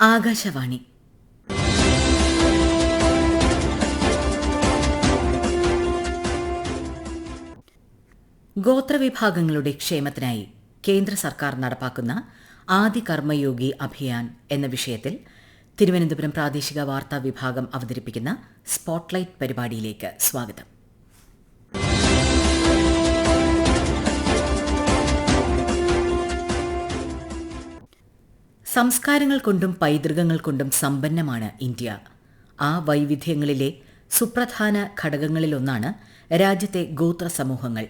ആകാശവാണി. ഗോത്രവിഭാഗങ്ങളുടെ ക്ഷേമത്തിനായി കേന്ദ്ര സർക്കാർ നടപ്പാക്കുന്ന ആദി കർമ്മയോഗി അഭിയാൻ എന്ന വിഷയത്തിൽ തിരുവനന്തപുരം പ്രാദേശിക വാർത്താ വിഭാഗം അവതരിപ്പിക്കുന്ന സ്പോട്ട്ലൈറ്റ് പരിപാടിയിലേക്ക് സ്വാഗതം. സംസ്കാരങ്ങൾ കൊണ്ടും പൈതൃകങ്ങൾ കൊണ്ടും സമ്പന്നമാണ് ഇന്ത്യ. ആ വൈവിധ്യങ്ങളിലെ സുപ്രധാന ഘടകങ്ങളിലൊന്നാണ് രാജ്യത്തെ ഗോത്ര സമൂഹങ്ങൾ.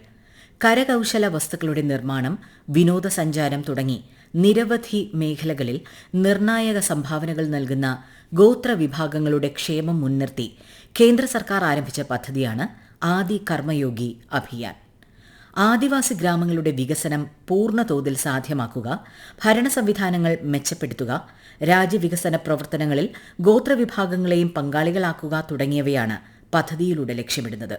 കരകൌശല വസ്തുക്കളുടെ നിർമ്മാണം, വിനോദസഞ്ചാരം തുടങ്ങി നിരവധി മേഖലകളിൽ നിർണായക സംഭാവനകൾ നൽകുന്ന ഗോത്രവിഭാഗങ്ങളുടെ ക്ഷേമം മുൻനിർത്തി കേന്ദ്ര സർക്കാർ ആരംഭിച്ച പദ്ധതിയാണ് ആദി കർമ്മയോഗി അഭിയാൻ. ആദിവാസി ഗ്രാമങ്ങളുടെ വികസനം പൂർണ്ണതോതിൽ സാധ്യമാക്കുക, ഭരണ സംവിധാനങ്ങൾ മെച്ചപ്പെടുത്തുക, രാജ്യവികസന പ്രവർത്തനങ്ങളിൽ ഗോത്രവിഭാഗങ്ങളെയും പങ്കാളികളാക്കുക തുടങ്ങിയവയാണ് പദ്ധതിയിലൂടെ ലക്ഷ്യമിടുന്നത്.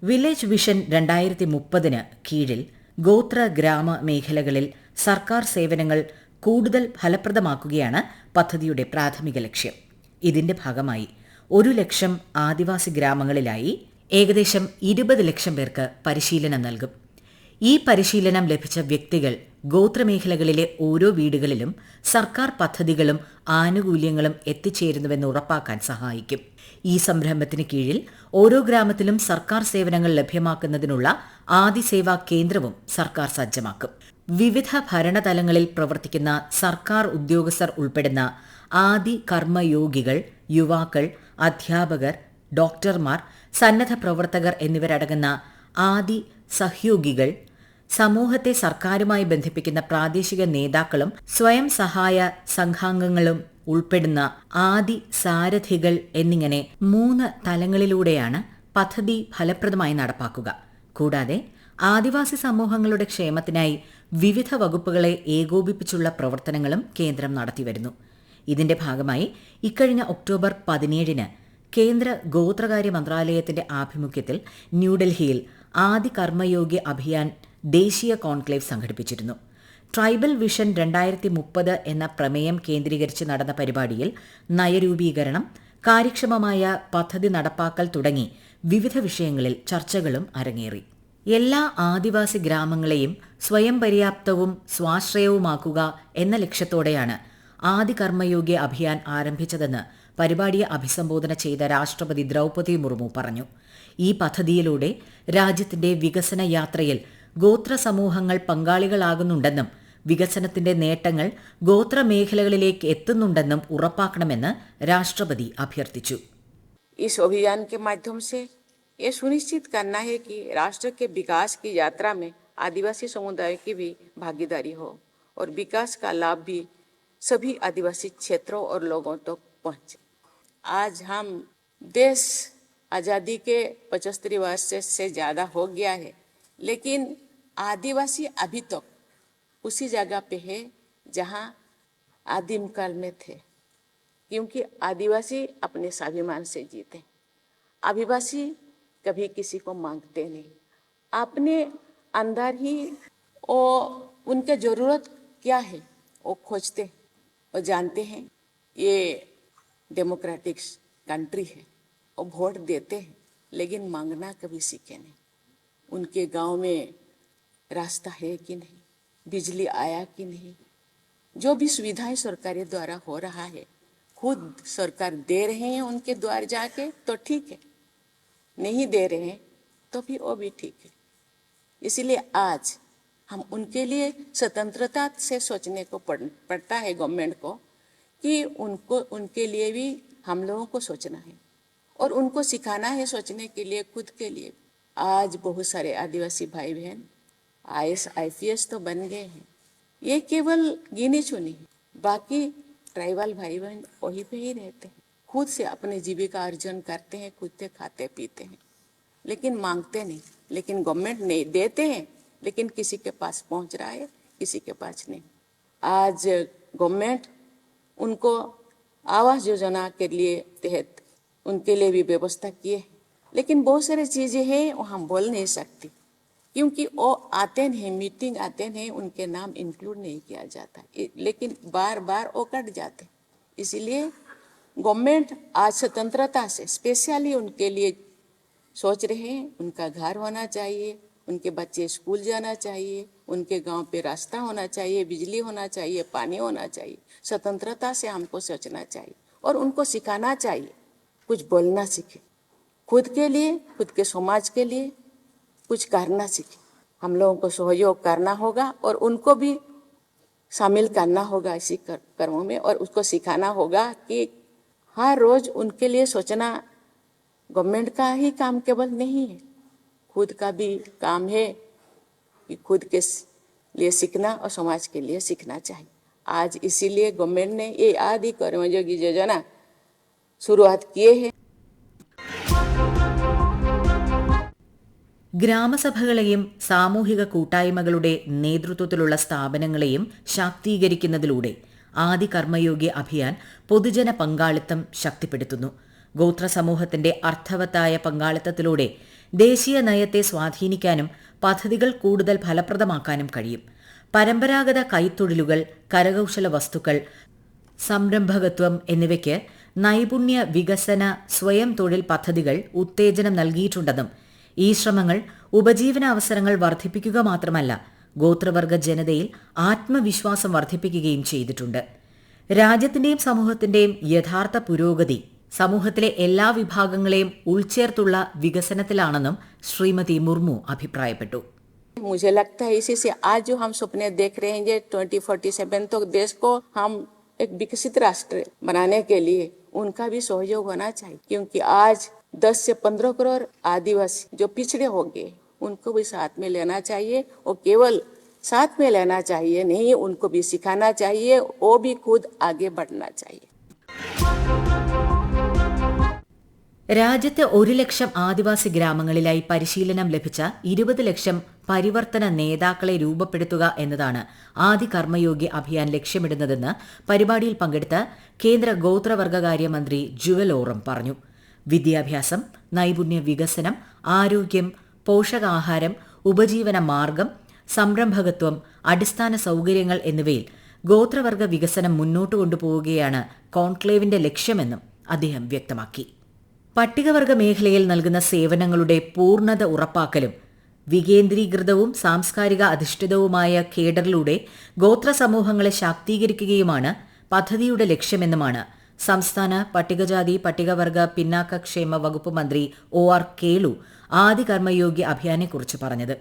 വില്ലേജ് വിഷൻ 2030 കീഴിൽ ഗോത്ര ഗ്രാമ മേഖലകളിൽ സർക്കാർ സേവനങ്ങൾ കൂടുതൽ ഫലപ്രദമാക്കുകയാണ് പദ്ധതിയുടെ പ്രാഥമിക ലക്ഷ്യം. ഇതിന്റെ ഭാഗമായി 1 ലക്ഷം ആദിവാസി ഗ്രാമങ്ങളിലായി ഏകദേശം 20 ലക്ഷം പേർക്ക് പരിശീലനം നൽകും. ഈ പരിശീലനം ലഭിച്ച വ്യക്തികൾ ഗോത്രമേഖലകളിലെ ഓരോ വീടുകളിലും സർക്കാർ പദ്ധതികളും ആനുകൂല്യങ്ങളും എത്തിച്ചേരുന്നുവെന്ന് ഉറപ്പാക്കാൻ സഹായിക്കും. ഈ സംരംഭത്തിന് കീഴിൽ ഓരോ ഗ്രാമത്തിലും സർക്കാർ സേവനങ്ങൾ ലഭ്യമാക്കുന്നതിനുള്ള ആദിസേവാ കേന്ദ്രവും സർക്കാർ സജ്ജമാക്കും. വിവിധ ഭരണതലങ്ങളിൽ പ്രവർത്തിക്കുന്ന സർക്കാർ ഉദ്യോഗസ്ഥർ ഉൾപ്പെടുന്ന ആദി കർമ്മയോഗികൾ, യുവാക്കൾ, അധ്യാപകർ, ഡോക്ടർമാർ, സന്നദ്ധ പ്രവർത്തകർ എന്നിവരടങ്ങുന്ന ആദി സഹയോഗികൾ, സമൂഹത്തെ സർക്കാരുമായി ബന്ധിപ്പിക്കുന്ന പ്രാദേശിക നേതാക്കളും സ്വയം സഹായ സംഘാംഗങ്ങളും ഉൾപ്പെടുന്ന ആദി സാരഥികൾ എന്നിങ്ങനെ 3 തലങ്ങളിലൂടെയാണ് പദ്ധതി ഫലപ്രദമായി നടപ്പാക്കുക. കൂടാതെ ആദിവാസി സമൂഹങ്ങളുടെ ക്ഷേമത്തിനായി വിവിധ വകുപ്പുകളെ ഏകോപിപ്പിച്ചുള്ള പ്രവർത്തനങ്ങളും കേന്ദ്രം നടത്തിവരുന്നു. ഇതിന്റെ ഭാഗമായി ഇക്കഴിഞ്ഞ ഒക്ടോബർ 17 കേന്ദ്ര ഗോത്രകാര്യ മന്ത്രാലയത്തിന്റെ ആഭിമുഖ്യത്തിൽ ന്യൂഡൽഹിയിൽ ആദി കർമ്മയോഗി അഭിയാൻ ദേശീയ കോൺക്ലേവ് സംഘടിപ്പിച്ചിരുന്നു. ട്രൈബൽ വിഷൻ 2030 എന്ന പ്രമേയം കേന്ദ്രീകരിച്ച് നടന്ന പരിപാടിയിൽ നയരൂപീകരണം, കാര്യക്ഷമമായ പദ്ധതി നടപ്പാക്കൽ തുടങ്ങി വിവിധ വിഷയങ്ങളിൽ ചർച്ചകളും അരങ്ങേറി. എല്ലാ ആദിവാസി ഗ്രാമങ്ങളെയും സ്വയം പര്യാപ്തവും സ്വാശ്രയവുമാക്കുക എന്ന ലക്ഷ്യത്തോടെയാണ് ആദി കർമ്മയോഗി അഭിയാൻ ആരംഭിച്ചതെന്ന് പരിപാടിയെ അഭിസംബോധന ചെയ്ത രാഷ്ട്രപതി ദ്രൗപദി മുർമു പറഞ്ഞു. ഈ പദ്ധതിയിലൂടെ രാജ്യത്തിന്റെ വികസന യാത്രയിൽ ഗോത്ര സമൂഹങ്ങൾ പങ്കാളികളാകുന്നുണ്ടെന്നും വികസനത്തിന്റെ നേട്ടങ്ങൾ ഗോത്രമേഖലകളിലേക്ക് എത്തുന്നുണ്ടെന്നും ഉറപ്പാക്കണമെന്ന് രാഷ്ട്രപതി അഭ്യർത്ഥിച്ചു. इस अभियान के माध्यम से ये सुनिश्चित करना है कि राष्ट्र के विकास की यात्रा में आदिवासी समुदाय की भी भागीदारी हो और विकास का लाभ भी सभी आदिवासी क्षेत्रों और लोगों तक पहुंचे. आज हम देश आज़ादी के 75 वर्ष से ज़्यादा हो गया है, लेकिन आदिवासी अभी तक उसी जगह पे है जहाँ आदिम काल में थे, क्योंकि आदिवासी अपने स्वाभिमान से जीते. आदिवासी कभी किसी को मांगते नहीं, अपने अंदर ही वो उनके ज़रूरत क्या है वो खोजते और जानते हैं. ये डेमोक्रेटिक कंट्री है, वो वोट देते हैं लेकिन मांगना कभी सीखे नहीं. उनके गांव में रास्ता है कि नहीं, बिजली आया कि नहीं, जो भी सुविधाएं सरकारी द्वारा हो रहा है खुद सरकार दे रहे हैं उनके द्वार जाके तो ठीक है, नहीं दे रहे हैं तो भी वो भी ठीक है. इसलिए आज हम उनके लिए स्वतंत्रता से सोचने को पड़ता है गवर्नमेंट को कि उनके लिए भी हम लोगों को सोचना है और उनको सिखाना है सोचने के लिए, खुद के लिए. आज बहुत सारे आदिवासी भाई बहन IAS IPS तो बन गए हैं. ये केवल गिने चुने हैं, बाकी ट्राइबल भाई बहन वहीं पे ही रहते हैं, खुद से अपने जीविका अर्जन करते हैं, खुद से खाते पीते हैं, लेकिन मांगते नहीं. लेकिन गवर्नमेंट नहीं देते हैं, लेकिन किसी के पास पहुंच रहा है, किसी के पास नहीं. आज गवर्नमेंट उनको आवास योजना के लिए तहत उनके लिए भी व्यवस्था किए, लेकिन बहुत सारी चीज़ें हैं वो हम बोल नहीं सकते क्योंकि वो आते हैं, मीटिंग आते हैं, उनके नाम इंक्लूड नहीं किया जाता, लेकिन बार बार वो कट जाते. इसीलिए गवर्नमेंट आज स्वतंत्रता से स्पेशली उनके लिए सोच रहे हैं। उनका घर होना चाहिए, उनके बच्चे स्कूल जाना चाहिए, उनके गांव पे रास्ता होना चाहिए, बिजली होना चाहिए, पानी होना चाहिए। स्वतंत्रता से हमको सोचना चाहिए और उनको सिखाना चाहिए, कुछ बोलना सीखे, खुद के लिए, खुद के समाज के लिए कुछ करना सीखे। हम लोगों को सहयोग करना होगा और उनको भी शामिल करना होगा इसी कर्मों में, और उसको सिखाना होगा कि हर रोज उनके लिए सोचना गवर्नमेंट का ही काम केवल नहीं है, खुद का भी काम है कि खुद के लिए सीखना और समाज के लिए सीखना चाहिए। आज इसीलिए गवर्नमेंट ने ये आदि कर्मयोगी योजना शुरुआत किए हैं। ഗ്രാമസഭകളെയും സാമൂഹിക കൂട്ടായ്മകളുടെ നേതൃത്വത്തിലുള്ള സ്ഥാപനങ്ങളെയും ശാക്തീകരിക്കുന്നതിലൂടെ ആദി കർമ്മയോഗി അഭിയാൻ പൊതുജന പങ്കാളിത്തം ശക്തിപ്പെടുത്തുന്നു. ഗോത്ര സമൂഹത്തിന്റെ അർത്ഥവത്തായ പങ്കാളിത്തത്തിലൂടെ ദേശീയ നയത്തെ സ്വാധീനിക്കാനും പദ്ധതികൾ കൂടുതൽ ഫലപ്രദമാക്കാനും കഴിയും. പരമ്പരാഗത കൈത്തൊഴിലുകൾ, കരകൌശല വസ്തുക്കൾ, സംരംഭകത്വം എന്നിവയ്ക്ക് നൈപുണ്യ വികസന സ്വയം തൊഴിൽ പദ്ധതികൾ ഉത്തേജനം നൽകിയിട്ടുണ്ടെന്നും ഈ ശ്രമങ്ങൾ ഉപജീവനാവസരങ്ങൾ വർദ്ധിപ്പിക്കുക മാത്രമല്ല, ഗോത്രവർഗ ജനതയിൽ ആത്മവിശ്വാസം വർദ്ധിപ്പിക്കുകയും ചെയ്തിട്ടുണ്ട്. രാജ്യത്തിന്റെയും സമൂഹത്തിന്റെയും യഥാർത്ഥ പുരോഗതി സമൂഹത്തിലെ എല്ലാ വിഭാഗങ്ങളെയും ഉൾച്ചേർത്തുള്ള വികസനത്തിലാണെന്നും ശ്രീമതി മുർമു അഭിപ്രായപ്പെട്ടു. मुझे लगता है इसी से आज जो हम सपने देख रहे हैं, 2047 तक देश को हम एक विकसित राष्ट्र बनाने के लिए उनका भी सहयोग होना चाहिए, क्योंकि आज 10 से 15 करोड़ आदिवासी जो पिछड़े हो गए उनको भी साथ में लेना चाहिए, और केवल साथ में लेना चाहिए नहीं, उनको भी सिखाना चाहिए, वो भी खुद आगे बढ़ना चाहिए. രാജ്യത്തെ 1 ലക്ഷം ആദിവാസി ഗ്രാമങ്ങളിലായി പരിശീലനം ലഭിച്ച 20 ലക്ഷം പരിവർത്തന നേതാക്കളെ രൂപപ്പെടുത്തുക എന്നതാണ് ആദി കർമ്മയോഗി അഭിയാൻ ലക്ഷ്യമിടുന്നതെന്ന് പരിപാടിയിൽ പങ്കെടുത്ത കേന്ദ്ര ഗോത്രവർഗകാര്യ മന്ത്രി ജുവൽ ഓറം പറഞ്ഞു. വിദ്യാഭ്യാസം, നൈപുണ്യ വികസനം, ആരോഗ്യം, പോഷകാഹാരം, ഉപജീവന മാർഗം, സംരംഭകത്വം, അടിസ്ഥാന സൌകര്യങ്ങൾ എന്നിവയിൽ ഗോത്രവർഗ വികസനം മുന്നോട്ട് കൊണ്ടുപോവുകയാണ് കോൺക്ലേവിന്റെ ലക്ഷ്യമെന്നും അദ്ദേഹം വ്യക്തമാക്കി. പട്ടികവർഗ മേഖലയിൽ നൽകുന്ന സേവനങ്ങളുടെ പൂർണ്ണത ഉറപ്പാക്കലും വികേന്ദ്രീകൃതവും സാംസ്കാരിക അധിഷ്ഠിതവുമായ കേഡറിലൂടെ ഗോത്ര സമൂഹങ്ങളെ ശാക്തീകരിക്കുകയുമാണ് പദ്ധതിയുടെ ലക്ഷ്യമെന്നുമാണ് സംസ്ഥാന പട്ടികജാതി പട്ടികവർഗ പിന്നാക്ക ക്ഷേമ വകുപ്പ് മന്ത്രി OR കേളു ആദി കർമ്മയോഗി അഭിയാനെക്കുറിച്ച് പറഞ്ഞത്.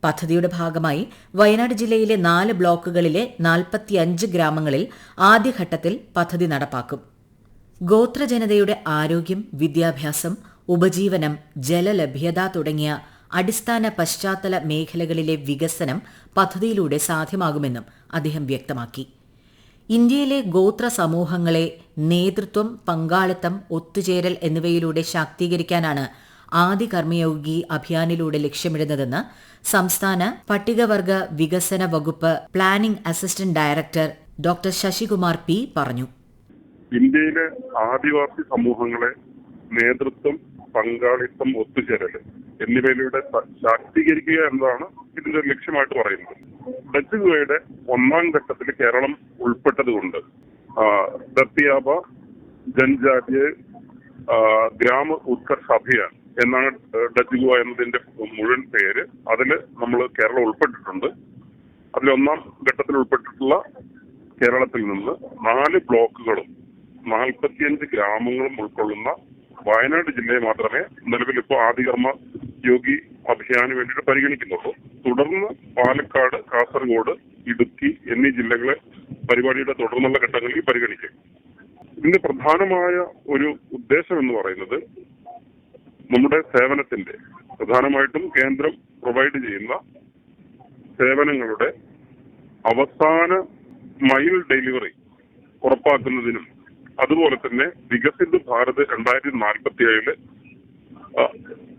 പദ്ധതിയുടെ ഭാഗമായി വയനാട് ജില്ലയിലെ 4 ബ്ലോക്കുകളിലെ 45 ഗ്രാമങ്ങളിൽ ആദ്യഘട്ടത്തിൽ പദ്ധതി നടപ്പാക്കും. ഗോത്രജനതയുടെ ആരോഗ്യം, വിദ്യാഭ്യാസം, ഉപജീവനം, ജലലഭ്യത തുടങ്ങിയ അടിസ്ഥാന പശ്ചാത്തല മേഖലകളിലെ വികസനം പദ്ധതിയിലൂടെ സാധ്യമാകുമെന്നും അദ്ദേഹം വ്യക്തമാക്കി. ഇന്ത്യയിലെ ഗോത്ര സമൂഹങ്ങളെ നേതൃത്വം, പങ്കാളിത്തം, ഒത്തുചേരൽ എന്നിവയിലൂടെ ശാക്തീകരിക്കാനാണ് ആദി കർമ്മയോഗി അഭിയാനിലൂടെ ലക്ഷ്യമിടുന്നതെന്ന് സംസ്ഥാന പട്ടികവർഗ വികസന വകുപ്പ് planning assistant director doctor Sasikumar P പറഞ്ഞു. ഇന്ത്യയിലെ ആദിവാസി സമൂഹങ്ങളെ നേതൃത്വം, പങ്കാളിത്തം, ഒത്തുചേരൽ എന്നിവയിലൂടെ ശാക്തീകരിക്കുക എന്നതാണ് ഇതിന്റെ ലക്ഷ്യമായിട്ട് പറയുന്നത്. ഡച്ച് ഗോവയുടെ 1ാം ഘട്ടത്തിൽ കേരളം ഉൾപ്പെട്ടതുകൊണ്ട് ദത്തിയാബ ജൻജാതീയ ഗ്രാമ ഉത്കർഷ് അഭിയാൻ എന്നാണ് ഡച്ച് ഗോവ എന്നതിന്റെ മുഴുവൻ പേര്. അതിൽ നമ്മൾ കേരളം ഉൾപ്പെട്ടിട്ടുണ്ട്. അതിൽ 1ാം ഘട്ടത്തിൽ ഉൾപ്പെട്ടിട്ടുള്ള കേരളത്തിൽ നിന്ന് 4 ബ്ലോക്കുകളും 45 ഗ്രാമങ്ങളും ഉൾക്കൊള്ളുന്ന വയനാട് ജില്ലയെ മാത്രമേ നിലവിൽ ഇപ്പോൾ ആദി കർമ്മ യോഗി അഭിയാന് വേണ്ടിയിട്ട് പരിഗണിക്കുന്നുള്ളൂ. തുടർന്ന് പാലക്കാട്, കാസർഗോഡ്, ഇടുക്കി എന്നീ ജില്ലകളെ പരിപാടിയുടെ തുടർന്നുള്ള ഘട്ടങ്ങളിൽ പരിഗണിക്കും. ഇതിന്റെ പ്രധാനമായ ഒരു ഉദ്ദേശം എന്ന് പറയുന്നത് നമ്മുടെ സേവനത്തിന്റെ, പ്രധാനമായിട്ടും കേന്ദ്രം പ്രൊവൈഡ് ചെയ്യുന്ന സേവനങ്ങളുടെ അവസാന മൈൽ ഡെലിവറി ഉറപ്പാക്കുന്നതിനും അതുപോലെ തന്നെ വികസിത് ഭാരത് 2047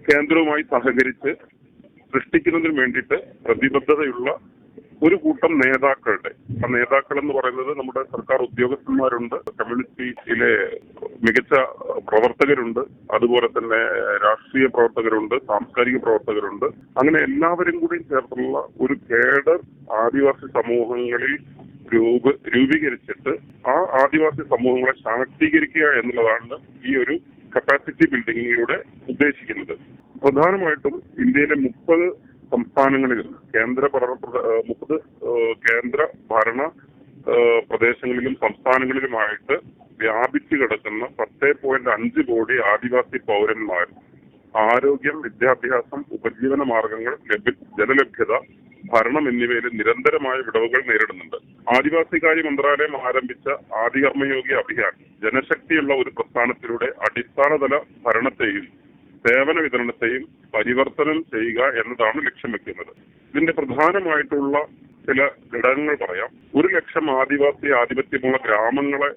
കേന്ദ്രവുമായി സഹകരിച്ച് സൃഷ്ടിക്കുന്നതിന് വേണ്ടിയിട്ട് പ്രതിബദ്ധതയുള്ള ഒരു കൂട്ടം നേതാക്കളുടെ, ആ നേതാക്കൾ എന്ന് പറയുന്നത് നമ്മുടെ സർക്കാർ ഉദ്യോഗസ്ഥന്മാരുണ്ട്, കമ്മ്യൂണിറ്റിയിലെ മികച്ച പ്രവർത്തകരുണ്ട്, അതുപോലെ തന്നെ രാഷ്ട്രീയ പ്രവർത്തകരുണ്ട്, സാംസ്കാരിക പ്രവർത്തകരുണ്ട്. അങ്ങനെ എല്ലാവരും കൂടി ചേർത്തുള്ള ഒരു കേഡർ ആദിവാസി സമൂഹങ്ങളിൽ രൂപീകരിച്ചിട്ട് ആ ആദിവാസി സമൂഹങ്ങളെ ശാക്തീകരിക്കുക എന്നുള്ളതാണ് ഈ ഒരു കപ്പാസിറ്റി ബിൽഡിങ്ങിലൂടെ ഉദ്ദേശിക്കുന്നത്. പ്രധാനമായിട്ടും ഇന്ത്യയിലെ 30 സംസ്ഥാനങ്ങളിലും 30 കേന്ദ്ര ഭരണ പ്രദേശങ്ങളിലും സംസ്ഥാനങ്ങളിലുമായിട്ട് വ്യാപിച്ചു കിടക്കുന്ന 10.5 കോടി ആദിവാസി പൗരന്മാർ ആരോഗ്യം, വിദ്യാഭ്യാസം, ഉപജീവന മാർഗങ്ങൾ, ജലലഭ്യത, ഭരണം എന്നിവയിൽ നിരന്തരമായ വിടവുകൾ നേരിടുന്നുണ്ട്. ആദിവാസികാര്യ മന്ത്രാലയം ആരംഭിച്ച ആദികർമ്മയോഗി അഭിയാൻ ജനശക്തിയുള്ള ഒരു പ്രസ്ഥാനത്തിലൂടെ അടിസ്ഥാനതല ഭരണത്തെയും സേവന വിതരണത്തെയും പരിവർത്തനം ചെയ്യുക എന്നതാണ് ലക്ഷ്യം വെക്കുന്നത്. ഇതിന്റെ പ്രധാനമായിട്ടുള്ള ചില ഘടകങ്ങൾ പറയാം. 1 ലക്ഷം ആദിവാസി ആധിപത്യമുള്ള ഗ്രാമങ്ങളെ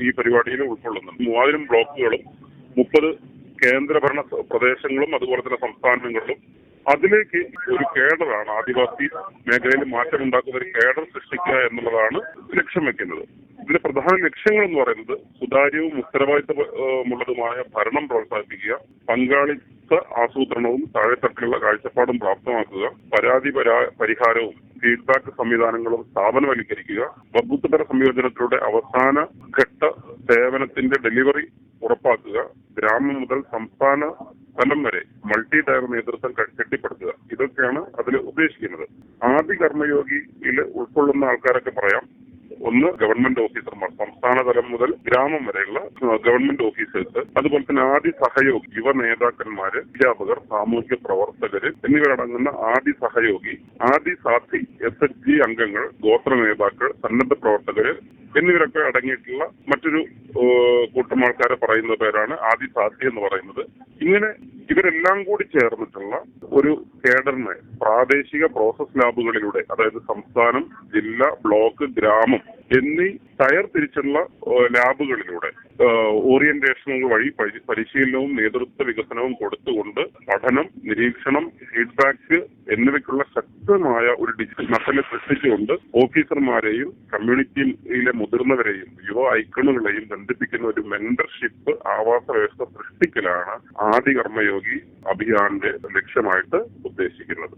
ഈ പരിപാടിയിൽ ഉൾക്കൊള്ളുന്നുണ്ട്. 3000 ബ്ലോക്കുകളും 30 കേന്ദ്രഭരണ പ്രദേശങ്ങളും അതുപോലെ തന്നെ സംസ്ഥാനങ്ങളിലും അതിലേക്ക് ഒരു കേഡറാണ്, ആദിവാസി മേഖലയിൽ മാറ്റമുണ്ടാക്കുന്ന ഒരു കേഡർ സൃഷ്ടിക്കുക എന്നുള്ളതാണ് ലക്ഷ്യം വെക്കുന്നത്. ഇതിന്റെ പ്രധാന ലക്ഷ്യങ്ങൾ എന്ന് പറയുന്നത് സുതാര്യവും ഉത്തരവാദിത്തമുള്ളതുമായ ഭരണം പ്രോത്സാഹിപ്പിക്കുക, പങ്കാളിത്ത ആസൂത്രണവും താഴെത്തട്ടിലുള്ള കാഴ്ചപ്പാടും പ്രാപ്തമാക്കുക, പരാതി പരിഹാരവും ഫീഡ്ബാക്ക് സംവിധാനങ്ങളും സ്ഥാപനവൽക്കരിക്കുക, പ്രഭുത്വപര സംയോജനത്തിലൂടെ അവസാന ഘട്ട സേവനത്തിന്റെ ഡെലിവറി ഉറപ്പാക്കുക, ഗ്രാമം മുതൽ സംസ്ഥാന തലം വരെ മൾട്ടി ടയർ നേതൃത്വം കെട്ടിപ്പടുക്കുക. ഇതൊക്കെയാണ് അതിൽ ഉദ്ദേശിക്കുന്നത്. ആദി കർമ്മയോഗിയിൽ ഉൾക്കൊള്ളുന്ന ആൾക്കാരൊക്കെ പറയാം. 1 ഗവൺമെന്റ് ഓഫീസർമാർ, സംസ്ഥാന തലം മുതൽ ഗ്രാമം വരെയുള്ള ഗവൺമെന്റ് ഓഫീസേഴ്സ്, അതുപോലെ തന്നെ ആദി സഹയോഗി, യുവ നേതാക്കന്മാര്, അധ്യാപകർ, സാമൂഹിക പ്രവർത്തകര് എന്നിവരടങ്ങുന്ന ആദി സഹയോഗി, ആദി സാഥി, SHG അംഗങ്ങൾ, ഗോത്ര നേതാക്കൾ, സന്നദ്ധ പ്രവർത്തകര് എന്നിവരൊക്കെ അടങ്ങിയിട്ടുള്ള മറ്റൊരു കൂട്ടം ആൾക്കാരെ പറയുന്ന പേരാണ് ആദി സാഥി എന്ന് പറയുന്നത്. ഇങ്ങനെ ഇവരെല്ലാം കൂടി ചേർന്നിട്ടുള്ള ഒരു കേഡറിനെ പ്രാദേശിക പ്രോസസ് ലാബുകളിലൂടെ, അതായത് സംസ്ഥാനം, ജില്ല, ബ്ലോക്ക്, ഗ്രാമം എന്നീ ടയർ തിരിച്ചുള്ള ലാബുകളിലൂടെ ഓറിയന്റേഷനുകൾ വഴി പരിശീലനവും നേതൃത്വ വികസനവും കൊടുത്തുകൊണ്ട് പഠനം, നിരീക്ഷണം, ഫീഡ്ബാക്ക് എന്നിവയ്ക്കുള്ള ശക്തമായ ഒരു ഡിജിറ്റൽ നട്ടല് സൃഷ്ടിച്ചുകൊണ്ട് ഓഫീസർമാരെയും കമ്മ്യൂണിറ്റിയിലെ മുതിർന്നവരെയും യുവ ഐക്കണുകളെയും ബന്ധിപ്പിക്കുന്ന ഒരു മെന്റർഷിപ്പ് ആവാസ വ്യവസ്ഥ സൃഷ്ടിക്കലാണ് ആദി കർമ്മയോഗി അഭിയാന്റെ ലക്ഷ്യമായിട്ട് ഉദ്ദേശിക്കുന്നത്.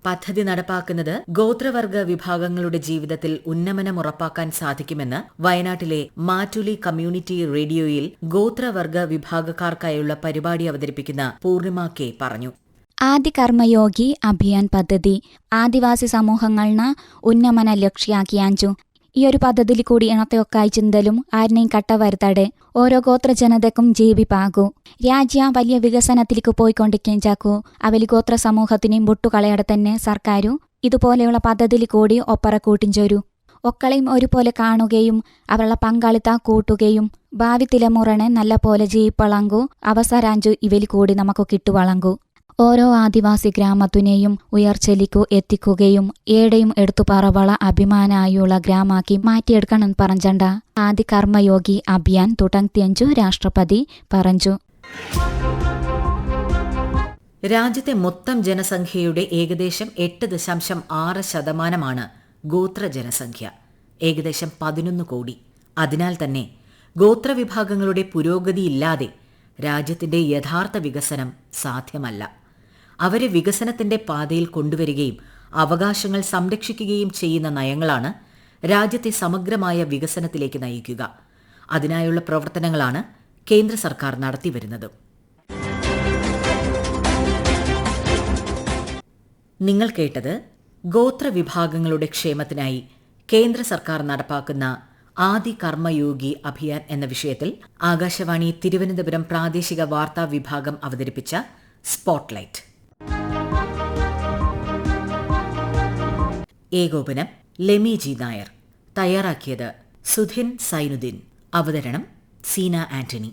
പദ്ധതി നടപ്പാക്കുന്നത് ഗോത്രവർഗ വിഭാഗങ്ങളുടെ ജീവിതത്തിൽ ഉന്നമനം ഉറപ്പാക്കാൻ സാധിക്കുമെന്ന് വയനാട്ടിലെ മാറ്റുലി കമ്മ്യൂണിറ്റി റേഡിയോയിൽ ഗോത്രവർഗ വിഭാഗക്കാർക്കായുള്ള പരിപാടി അവതരിപ്പിക്കുന്ന പൂർണിമ കെ പറഞ്ഞു. ആദി കർമ്മയോഗി അഭിയാൻ പദ്ധതി ആദിവാസി സമൂഹങ്ങളನ್ನ ഉന്നമന ലക്ഷ്യാക്കിയാഞ്ചു. ഈ ഒരു പദ്ധതിയിൽ കൂടി ഇണത്തെയൊക്കെ അയച്ചെന്തലും ആരിനെയും കട്ടവരുത്താടെ ഓരോ ഗോത്ര ജനതക്കും ജീവിപ്പാകൂ. രാജ്യ വലിയ വികസനത്തിലേക്ക് പോയിക്കൊണ്ടിരിക്കാക്കൂ. അവലി ഗോത്ര സമൂഹത്തിനെയും വിട്ടുകളയാടെ തന്നെ സർക്കാരും ഇതുപോലെയുള്ള പദ്ധതിയിൽ കൂടി ഒപ്പറ കൂട്ടിഞ്ചൊരു. ഒക്കളെയും ഒരുപോലെ കാണുകയും അവരുടെ പങ്കാളിത്ത കൂട്ടുകയും ഭാവി തലമുറനെ നല്ല പോലെ ജീവിപ്പളങ്കു അവസരാഞ്ചു ഇവലി കൂടി നമുക്ക് കിട്ടുവളങ്കു. ഓരോ ആദിവാസി ഗ്രാമത്തിനെയും ഉയർച്ചയിലേക്കു എത്തിക്കുകയും ഏടെയും എടുത്തുപറവള അഭിമാനായുള്ള ഗ്രാമാക്കി മാറ്റിയെടുക്കണം പറഞ്ഞണ്ട ആദി കർമ്മയോഗി അഭിയാൻ തുടങ്ങിയഞ്ചു രാഷ്ട്രപതി പറഞ്ഞു. രാജ്യത്തെ മൊത്തം ജനസംഖ്യയുടെ ഏകദേശം 8.6% ഗോത്ര ജനസംഖ്യ, ഏകദേശം 11 കോടി. അതിനാൽ തന്നെ ഗോത്രവിഭാഗങ്ങളുടെ പുരോഗതിയില്ലാതെ രാജ്യത്തിന്റെ യഥാർത്ഥ വികസനം സാധ്യമല്ല. അവരെ വികസനത്തിന്റെ പാതയിൽ കൊണ്ടുവരികയും അവകാശങ്ങൾ സംരക്ഷിക്കുകയും ചെയ്യുന്ന നയങ്ങളാണ് രാജ്യത്തെ സമഗ്രമായ വികസനത്തിലേക്ക് നയിക്കുക. അതിനായുള്ള പ്രവർത്തനങ്ങളാണ് കേന്ദ്ര സർക്കാർ നടത്തിവരുന്നത്. നിങ്ങൾ കേട്ടത് ഗോത്രവിഭാഗങ്ങളുടെ ക്ഷേമത്തിനായി കേന്ദ്ര സർക്കാർ നടപ്പാക്കുന്ന ആദി കർമ്മയോഗി അഭിയാൻ എന്ന വിഷയത്തിൽ ആകാശവാണി തിരുവനന്തപുരം പ്രാദേശിക വാർത്താ വിഭാഗം അവതരിപ്പിച്ച സ്പോട്ട്ലൈറ്റ്. ഏകോപനം ലെമി ജി നായർ. തയ്യാറാക്കിയത് സുധിൻ സൈനുദ്ദീൻ. അവതരണം സീന ആന്റണി.